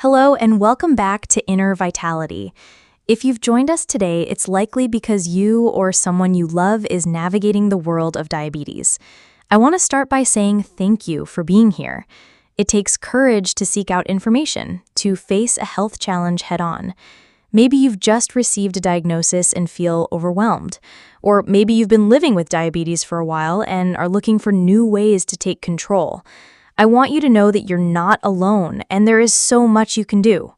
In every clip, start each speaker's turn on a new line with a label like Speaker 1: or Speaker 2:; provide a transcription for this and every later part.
Speaker 1: Hello and welcome back to InnerVitality. If you've joined us today, it's likely because you or someone you love is navigating the world of diabetes. I want to start by saying thank you for being here. It takes courage to seek out information, to face a health challenge head-on. Maybe you've just received a diagnosis and feel overwhelmed. Or maybe you've been living with diabetes for a while and are looking for new ways to take control. I want you to know that you're not alone and there is so much you can do.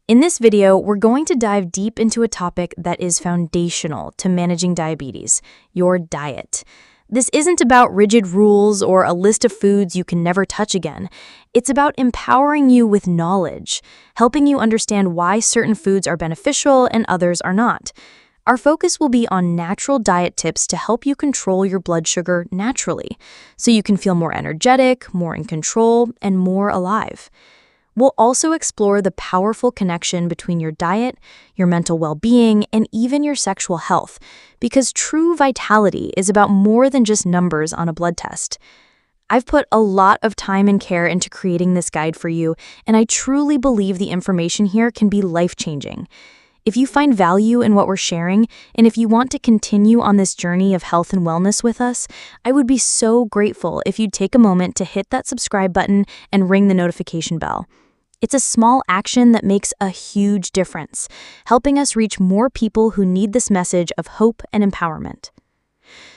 Speaker 1: In this video, we're going to dive deep into a topic that is foundational to managing diabetes, your diet. This isn't about rigid rules or a list of foods you can never touch again. It's about empowering you with knowledge, helping you understand why certain foods are beneficial and others are not. Our focus will be on natural diet tips to help you control your blood sugar naturally, so you can feel more energetic, more in control, and more alive. We'll also explore the powerful connection between your diet, your mental well-being, and even your sexual health, because true vitality is about more than just numbers on a blood test. I've put a lot of time and care into creating this guide for you, and I truly believe the information here can be life-changing. If you find value in what we're sharing, and if you want to continue on this journey of health and wellness with us, I would be so grateful if you'd take a moment to hit that subscribe button and ring the notification bell. It's a small action that makes a huge difference, helping us reach more people who need this message of hope and empowerment.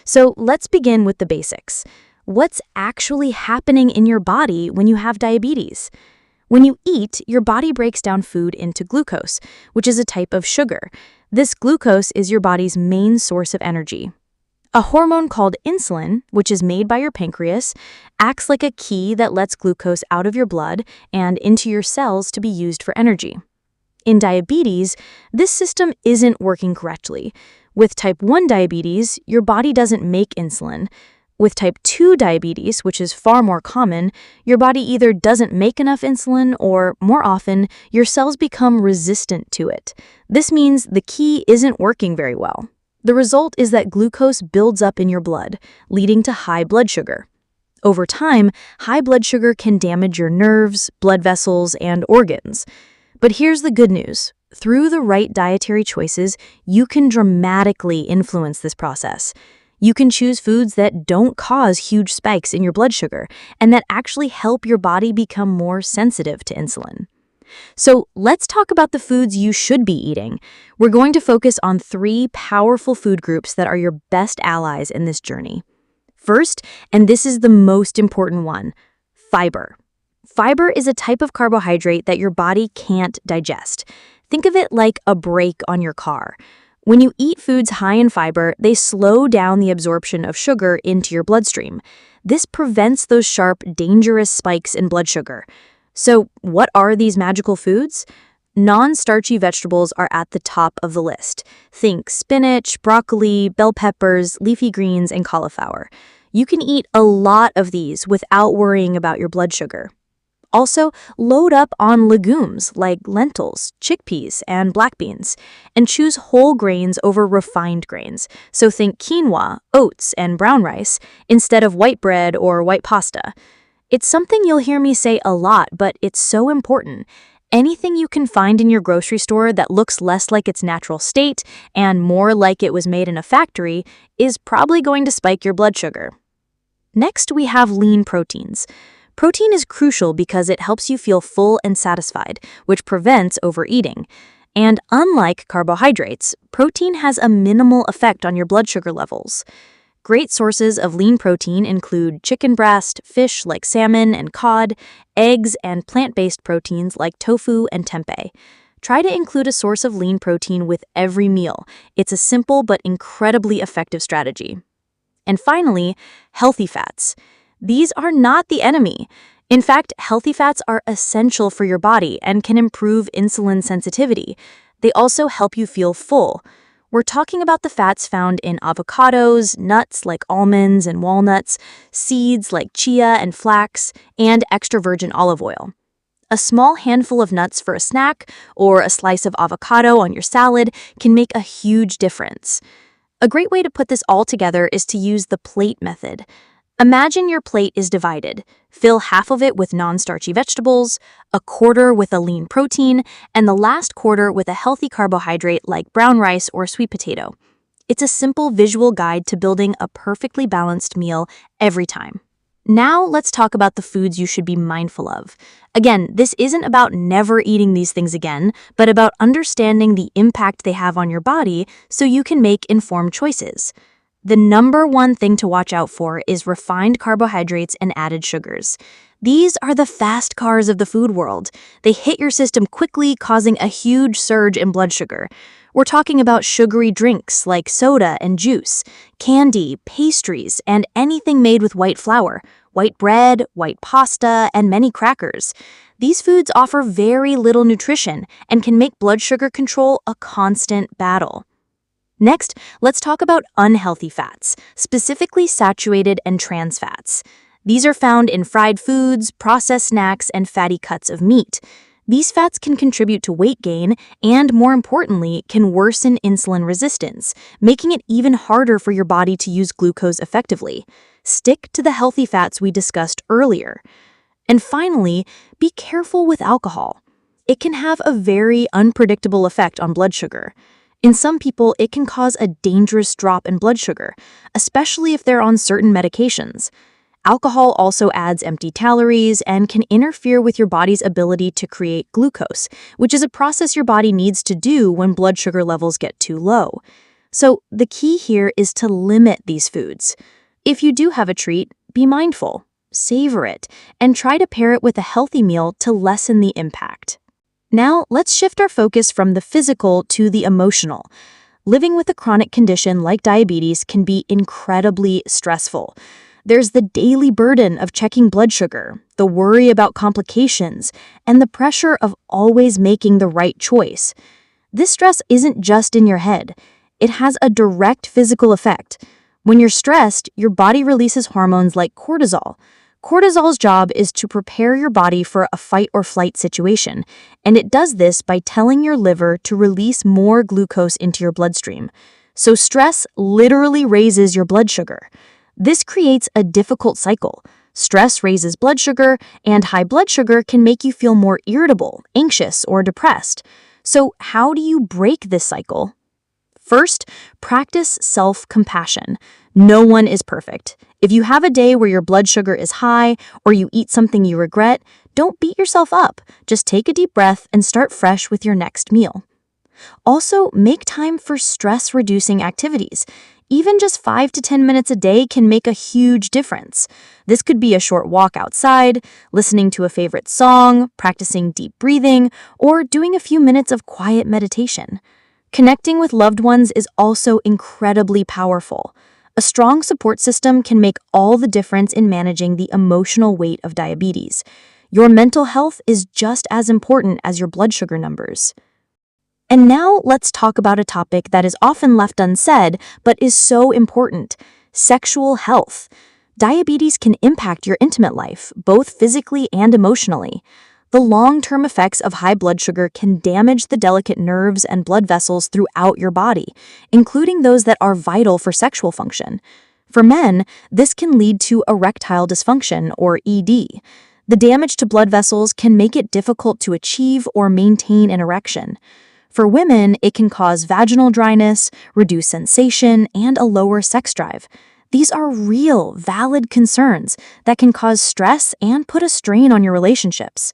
Speaker 1: So let's begin with the basics. What's actually happening in your body when you have diabetes? When you eat, your body breaks down food into glucose, which is a type of sugar. This glucose is your body's main source of energy. A hormone called insulin, which is made by your pancreas, acts like a key that lets glucose out of your blood and into your cells to be used for energy. In diabetes, this system isn't working correctly. With type 1 diabetes, your body doesn't make insulin. With type 2 diabetes, which is far more common, your body either doesn't make enough insulin or, more often, your cells become resistant to it. This means the key isn't working very well. The result is that glucose builds up in your blood, leading to high blood sugar. Over time, high blood sugar can damage your nerves, blood vessels, and organs. But here's the good news. Through the right dietary choices, you can dramatically influence this process. You can choose foods that don't cause huge spikes in your blood sugar and that actually help your body become more sensitive to insulin. So let's talk about the foods you should be eating. We're going to focus on 3 powerful food groups that are your best allies in this journey. First, and this is the most important one, fiber. Fiber is a type of carbohydrate that your body can't digest. Think of it like a brake on your car. When you eat foods high in fiber, they slow down the absorption of sugar into your bloodstream. This prevents those sharp, dangerous spikes in blood sugar. So, what are these magical foods? Non-starchy vegetables are at the top of the list. Think spinach, broccoli, bell peppers, leafy greens, and cauliflower. You can eat a lot of these without worrying about your blood sugar. Also, load up on legumes like lentils, chickpeas, and black beans, and choose whole grains over refined grains. So think quinoa, oats, and brown rice instead of white bread or white pasta. It's something you'll hear me say a lot, but it's so important. Anything you can find in your grocery store that looks less like its natural state and more like it was made in a factory is probably going to spike your blood sugar. Next, we have lean proteins. Protein is crucial because it helps you feel full and satisfied, which prevents overeating. And unlike carbohydrates, protein has a minimal effect on your blood sugar levels. Great sources of lean protein include chicken breast, fish like salmon and cod, eggs, and plant-based proteins like tofu and tempeh. Try to include a source of lean protein with every meal. It's a simple but incredibly effective strategy. And finally, healthy fats. These are not the enemy. In fact, healthy fats are essential for your body and can improve insulin sensitivity. They also help you feel full. We're talking about the fats found in avocados, nuts like almonds and walnuts, seeds like chia and flax, and extra virgin olive oil. A small handful of nuts for a snack or a slice of avocado on your salad can make a huge difference. A great way to put this all together is to use the plate method. Imagine your plate is divided. Fill half of it with non-starchy vegetables, a quarter with a lean protein, and the last quarter with a healthy carbohydrate like brown rice or sweet potato. It's a simple visual guide to building a perfectly balanced meal every time. Now let's talk about the foods you should be mindful of. Again, this isn't about never eating these things again, but about understanding the impact they have on your body so you can make informed choices. The number one thing to watch out for is refined carbohydrates and added sugars. These are the fast cars of the food world. They hit your system quickly, causing a huge surge in blood sugar. We're talking about sugary drinks like soda and juice, candy, pastries, and anything made with white flour, white bread, white pasta, and many crackers. These foods offer very little nutrition and can make blood sugar control a constant battle. Next, let's talk about unhealthy fats, specifically saturated and trans fats. These are found in fried foods, processed snacks, and fatty cuts of meat. These fats can contribute to weight gain and, more importantly, can worsen insulin resistance, making it even harder for your body to use glucose effectively. Stick to the healthy fats we discussed earlier. And finally, be careful with alcohol. It can have a very unpredictable effect on blood sugar. In some people, it can cause a dangerous drop in blood sugar, especially if they're on certain medications. Alcohol also adds empty calories and can interfere with your body's ability to create glucose, which is a process your body needs to do when blood sugar levels get too low. So the key here is to limit these foods. If you do have a treat, be mindful, savor it, and try to pair it with a healthy meal to lessen the impact. Now, let's shift our focus from the physical to the emotional. Living with a chronic condition like diabetes can be incredibly stressful. There's the daily burden of checking blood sugar, the worry about complications, and the pressure of always making the right choice. This stress isn't just in your head. It has a direct physical effect. When you're stressed, your body releases hormones like cortisol. Cortisol's job is to prepare your body for a fight or flight situation, and it does this by telling your liver to release more glucose into your bloodstream. So stress literally raises your blood sugar. This creates a difficult cycle. Stress raises blood sugar, and high blood sugar can make you feel more irritable, anxious, or depressed. So how do you break this cycle? First, practice self-compassion. No one is perfect. If you have a day where your blood sugar is high or you eat something you regret, don't beat yourself up. Just take a deep breath and start fresh with your next meal. Also, make time for stress-reducing activities. Even just 5 to 10 minutes a day can make a huge difference. This could be a short walk outside, listening to a favorite song, practicing deep breathing, or doing a few minutes of quiet meditation. Connecting with loved ones is also incredibly powerful. A strong support system can make all the difference in managing the emotional weight of diabetes. Your mental health is just as important as your blood sugar numbers. And now let's talk about a topic that is often left unsaid, but is so important: sexual health. Diabetes can impact your intimate life, both physically and emotionally. The long-term effects of high blood sugar can damage the delicate nerves and blood vessels throughout your body, including those that are vital for sexual function. For men, this can lead to erectile dysfunction, or ED. The damage to blood vessels can make it difficult to achieve or maintain an erection. For women, it can cause vaginal dryness, reduced sensation, and a lower sex drive. These are real, valid concerns that can cause stress and put a strain on your relationships.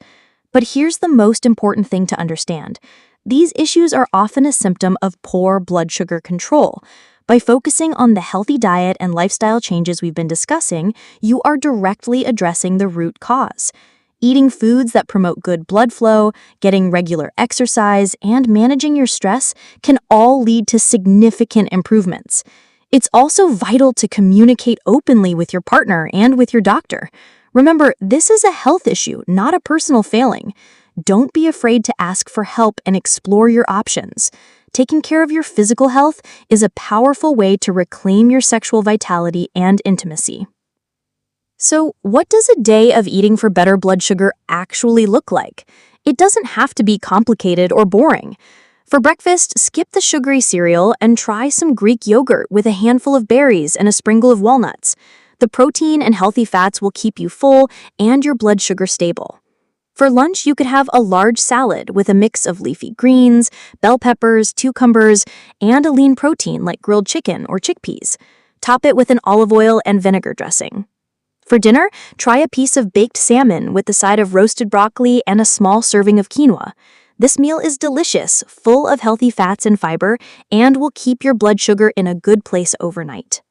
Speaker 1: But here's the most important thing to understand. These issues are often a symptom of poor blood sugar control. By focusing on the healthy diet and lifestyle changes we've been discussing, you are directly addressing the root cause. Eating foods that promote good blood flow, getting regular exercise, and managing your stress can all lead to significant improvements. It's also vital to communicate openly with your partner and with your doctor. Remember, this is a health issue, not a personal failing. Don't be afraid to ask for help and explore your options. Taking care of your physical health is a powerful way to reclaim your sexual vitality and intimacy. So, what does a day of eating for better blood sugar actually look like? It doesn't have to be complicated or boring. For breakfast, skip the sugary cereal and try some Greek yogurt with a handful of berries and a sprinkle of walnuts. The protein and healthy fats will keep you full and your blood sugar stable. For lunch, you could have a large salad with a mix of leafy greens, bell peppers, cucumbers, and a lean protein like grilled chicken or chickpeas. Top it with an olive oil and vinegar dressing. For dinner, try a piece of baked salmon with the side of roasted broccoli and a small serving of quinoa. This meal is delicious, full of healthy fats and fiber, and will keep your blood sugar in a good place overnight.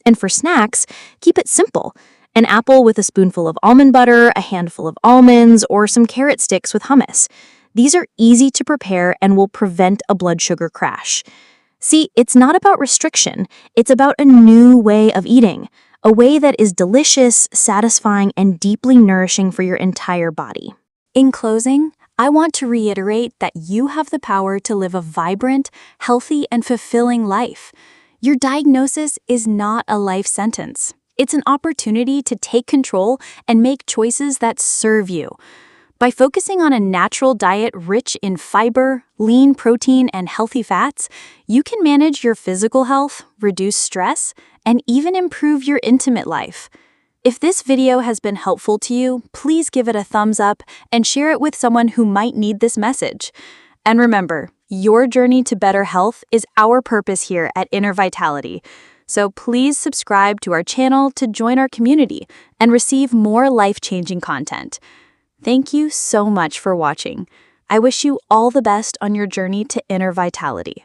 Speaker 1: And for snacks, keep it simple. An apple with a spoonful of almond butter, a handful of almonds, or some carrot sticks with hummus. These are easy to prepare and will prevent a blood sugar crash. See, it's not about restriction, it's about a new way of eating, a way that is delicious, satisfying, and deeply nourishing for your entire body. In closing, I want to reiterate that you have the power to live a vibrant, healthy, and fulfilling life. Your diagnosis is not a life sentence. It's an opportunity to take control and make choices that serve you. By focusing on a natural diet rich in fiber, lean protein, and healthy fats, you can manage your physical health, reduce stress, and even improve your intimate life. If this video has been helpful to you, please give it a thumbs up and share it with someone who might need this message. And remember, your journey to better health is our purpose here at InnerVitality. So please subscribe to our channel to join our community and receive more life-changing content. Thank you so much for watching. I wish you all the best on your journey to inner vitality.